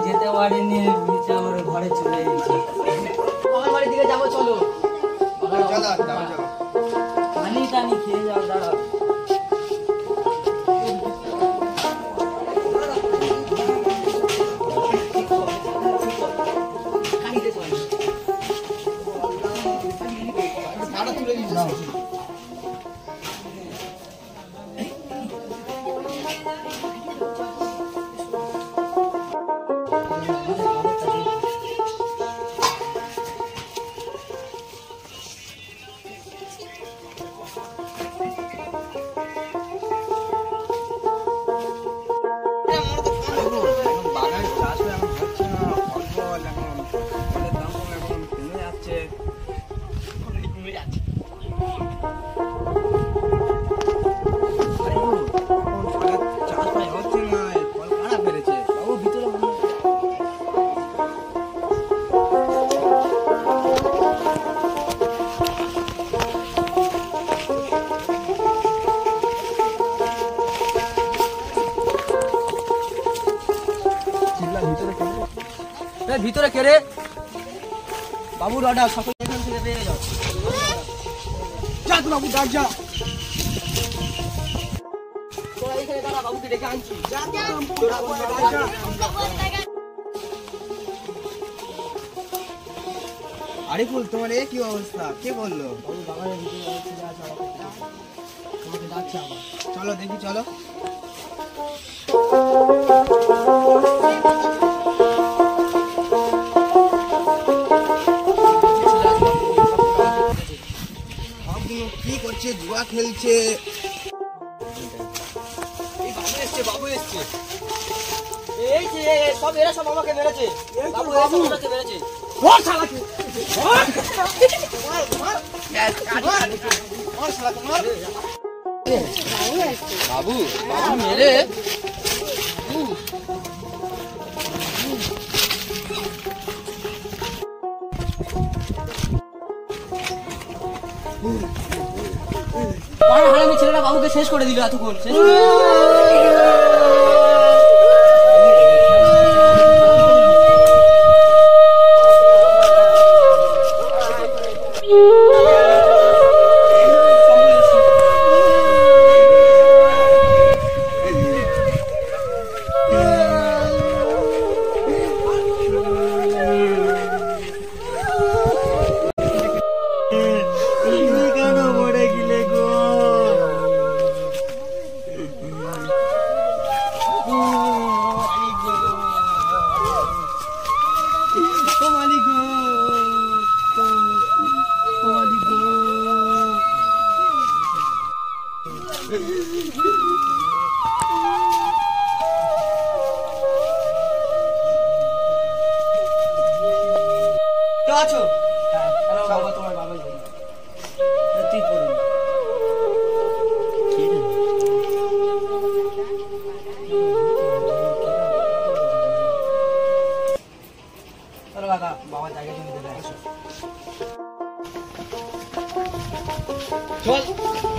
যেতে পারিনি, নিচে আমার ঘরে চলে গেছি। আমার বাড়ির দিকে যাবো, চলো। পানি টানি খেয়ে যাও, দাঁড়াও। ভিতরে কে রে? বাবু ডাক, সকলে এখান থেকে বেরিয়ে যাও। যা তো বাবু, ডাক যা। তোরা এখানে দাঁড়া, বাবুকে ডেকে আনছি। আরে ফুল, তোমার এ কি অবস্থা? কে বললো? বাবু বাগানের ভিতরে ছেলে আছে, তোমাকে ডাকছে আমার। চলো দেখি, চলো। কি করছে? জুয়া খেলছে। বাবু এসছে। এই যে সব এরা সব আমাকে মেরেছে। বাবু এসে মেরেছে। ওর শালাকে বাবু বাবু মেরে হারামি ছেলেরা বাবুকে শেষ করে দিল এতক্ষণ। আছো? বাবা, তোমার বাবা তুই পড়ুন। চলো কাকা, বাবা জায়গা জমি দেবে। চল।